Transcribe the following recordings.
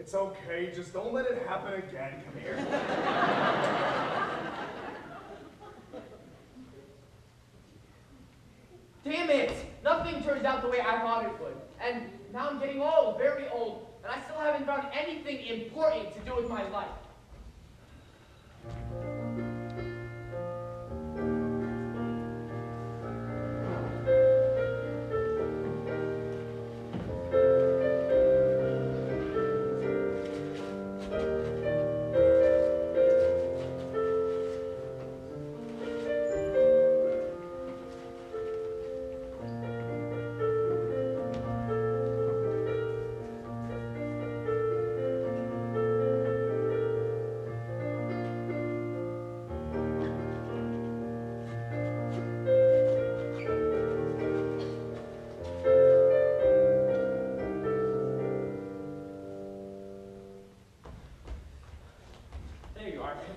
It's okay, just don't let it happen again. Come here. Damn it! Nothing turns out the way I thought it would. And now I'm getting old, very old, and I still haven't found anything important to do with my life.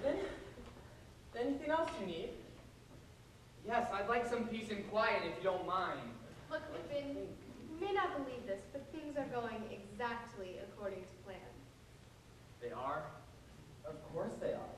Pippin? Anything else you need? Yes, I'd like some peace and quiet if you don't mind. Look, Pippin, you may not believe this, but things are going exactly according to plan. They are? Of course they are.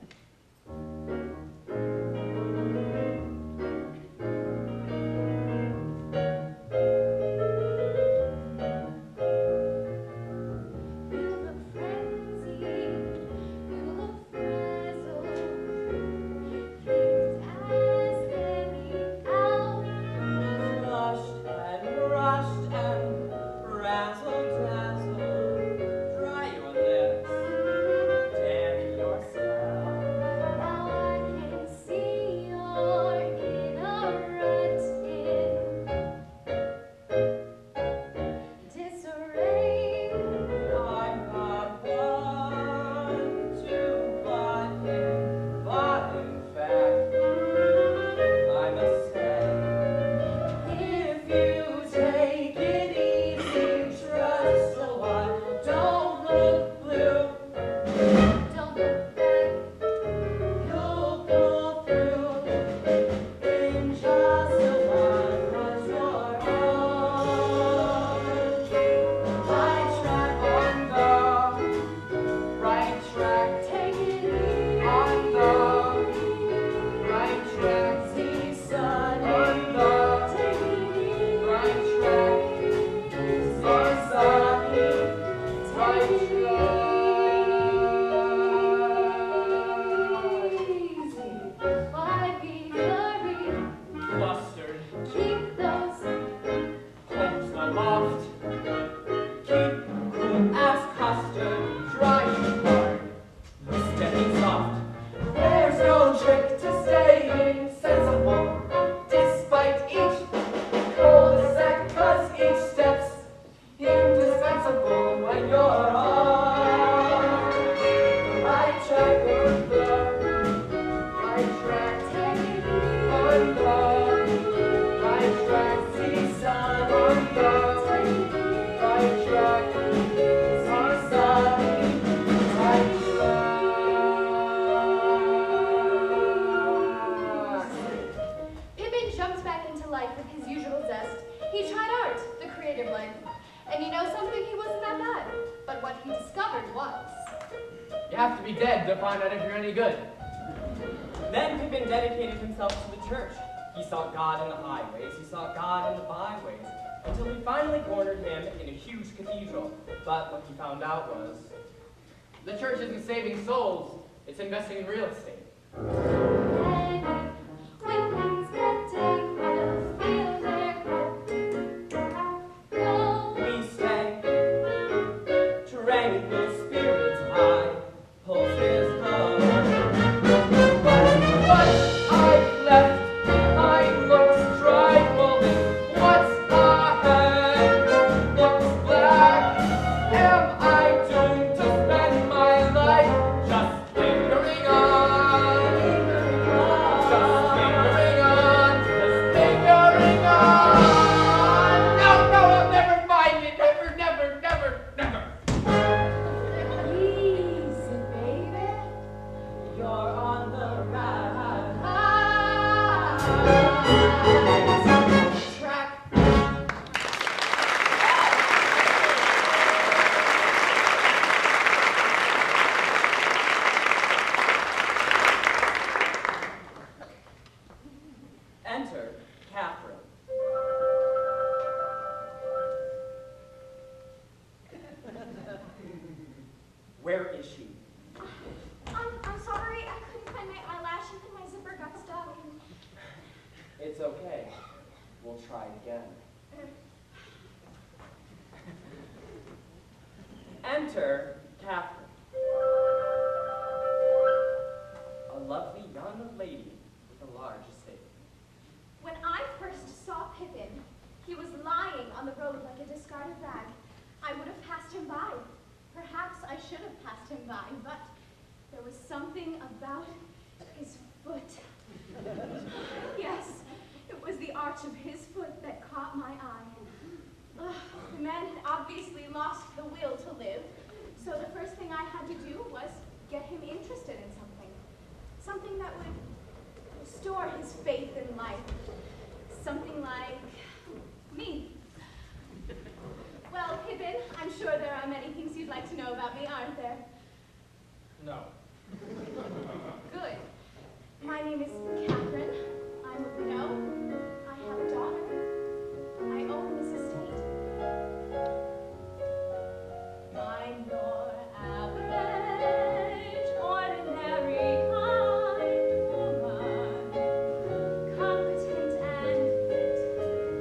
Then Pippin dedicated himself to the church. He sought God in the highways, he sought God in the byways, until we finally cornered him in a huge cathedral. But what he found out was, the church isn't saving souls, it's investing in real estate. When things get dark, we'll feel their grip. We stay, tranquil spirits high, pulses low. Just lingering on. Enter Catherine, a lovely young lady with a large estate. When I first saw Pippin, he was lying on the road like a discarded rag. I would have passed him by. Perhaps I should have passed him by, but there was something about his foot. Yes, it was the arch of his foot that caught my eye. Ugh, the man had obviously lost the will to live, so the first thing I had to do was get him interested in something. Something that would restore his faith in life. Something like me. Well, Pippin, I'm sure there are many things you'd like to know about me, aren't there? No. Good. My name is Catherine. I'm a widow. I have a daughter. I own this estate. I'm your average, ordinary kind woman, competent and fit,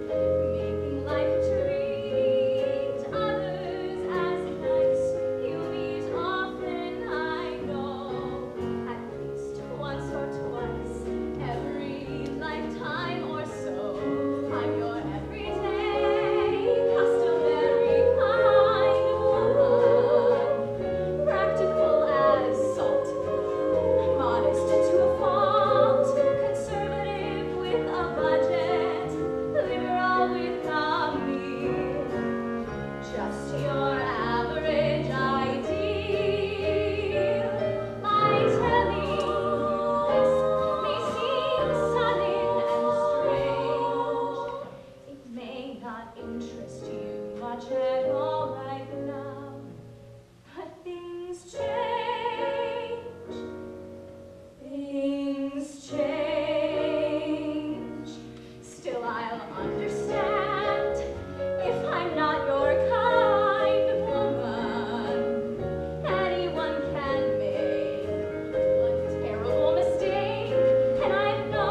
making life treat others as nice. You meet often, I know, at least once or twice every lifetime or so. I'm your everyday, customary kind woman, practical as salt, modest to a fault, conservative with a budget, liberal without me, just your average ideal. I tell you, this may seem sudden and strange. It may not interest you much at all right now, but things change. Things change. Still, I'll understand if I'm not your kind of woman. Anyone can make one terrible mistake, and I've no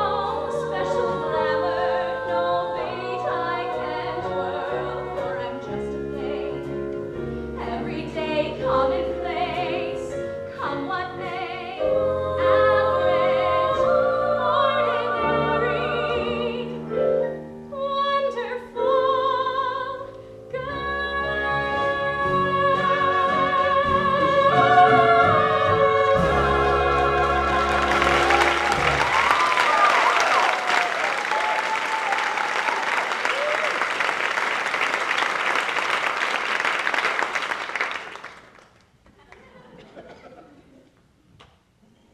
special glamour, no bait I can twirl, for I'm just a plain, everyday, commonplace, come what may, average, ordinary, wonderful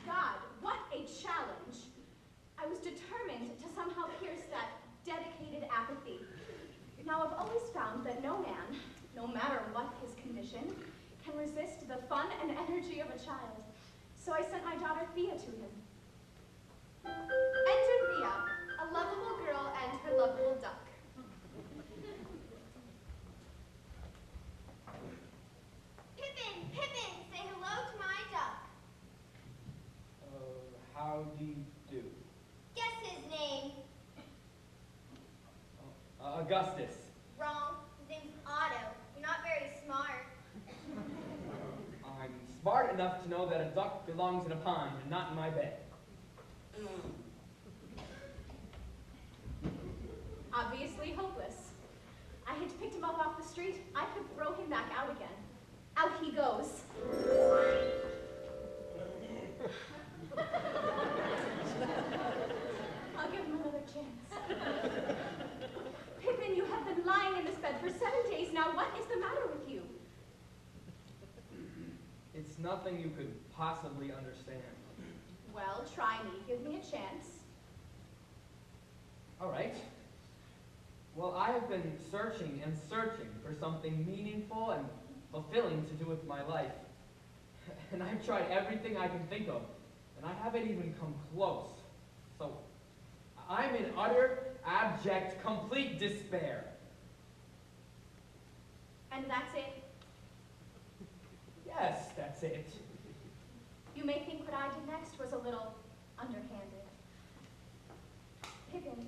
God, what a challenge! I was determined to somehow pierce that dedicated apathy. Now, I've always found that no man, no matter what his condition, can resist the fun and energy of a child. So I sent my daughter Thea to him. Enter Thea, a lovable girl and her lovable duck. Pippin, Pippin, say hello to my duck. How do you do? Guess his name. Augustus. Wrong. His name's Otto. You're not very smart. I'm smart enough to know that a duck belongs in a pond and not in my bed. Obviously hopeless. I had picked him up off the street. I could throw him back out again. Out he goes. I'll give him another chance. Pippin, you have been lying in this bed for 7 days now. What is the matter with you? It's nothing you could possibly understand. Well, try me. Give me a chance. All right. Well, I have been searching and searching for something meaningful and fulfilling to do with my life. And I've tried everything I can think of, and I haven't even come close. So I'm in utter, abject, complete despair. And that's it. Yes, that's it. You may think what I did next was a little underhanded. Pippin,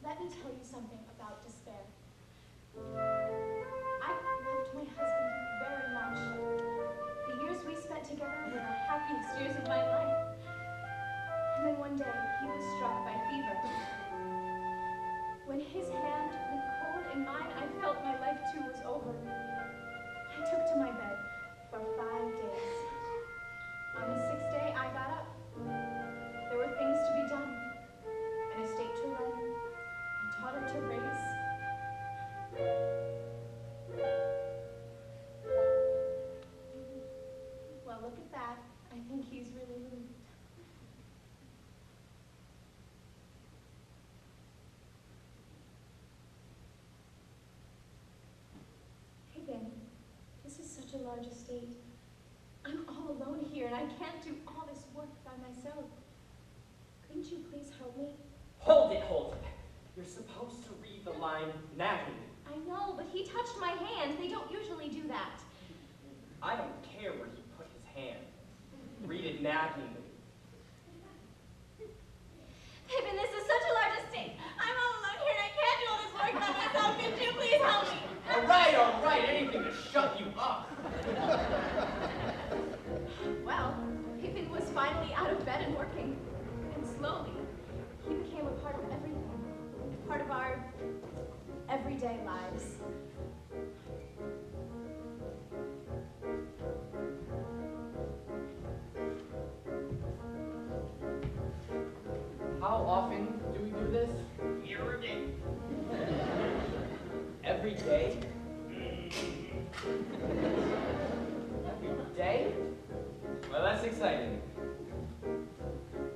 let me tell you something about despair. I loved my husband very much. large estate. I'm all alone here, and I can't do all this work by myself. Couldn't you please help me? Hold it, hold it. You're supposed to read the line nagging. I know, but he touched my hand. They don't usually do that. I don't care where he put his hand. Read it naggingly. Pippin, this is such a large estate. I'm all alone here, and I can't do all this work by myself. Could you please help me? All right, anything to shut you up. Well, Pippin was finally out of bed and working. And slowly, he became a part of everything. Part of our everyday lives. How often do we do this? Every day. Every day? Every day? Well, that's exciting.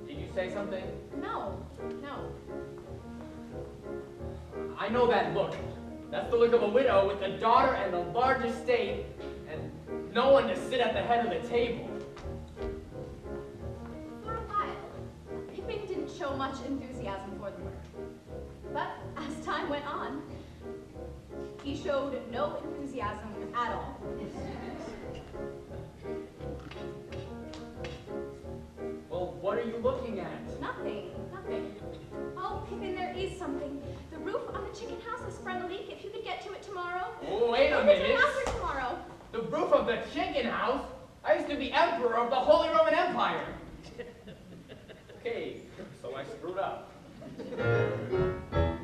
Did you say something? No. I know that look. That's the look of a widow with a daughter and a large estate, and no one to sit at the head of the table. For a while, Pippin didn't show much enthusiasm for the work. But as time went on, he showed no enthusiasm at all. Well, what are you looking at? Nothing. Oh, Pippin, there is something. The roof on the chicken house has sprung a leak. If you could get to it tomorrow. Oh, wait a Look at it minute. after tomorrow. The roof of the chicken house? I used to be emperor of the Holy Roman Empire. Okay, so I screwed up.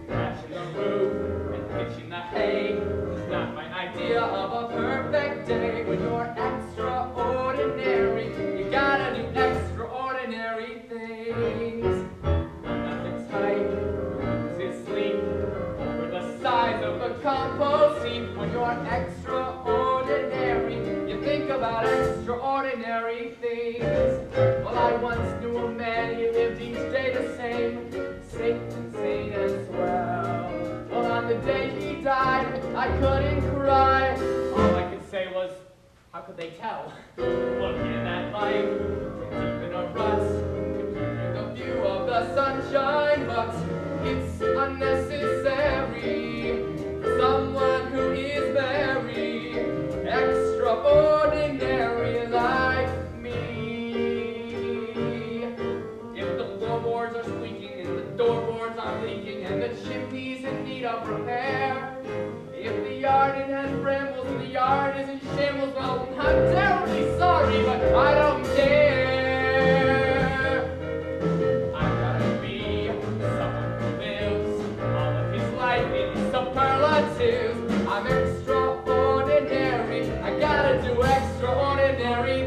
Crashing the roof and pitching the hay is not my idea of a perfect day. When you're extraordinary, you gotta do extraordinary things. I'm not the type who loses sleep over the size of the compost heap. When you're extraordinary, you think about extraordinary things. Well, I once knew a man, he lived each day the same, sick and sane as well. Well, on the day he died, I couldn't cry. All I could say was, how could they tell? Looking at life, deep in a rut, confusing the view of the sunshine, but it's unnecessary for someone who is very extraordinary like me. If the floorboards are squeaking and the doorboards are leaking and the chimney's in need of repair, if the yard has brambles and the yard is in shambles, well, I'm terribly sorry, but I don't care. I've gotta be someone who lives all of his life in superlatives. I'm extraordinary. I gotta do extraordinary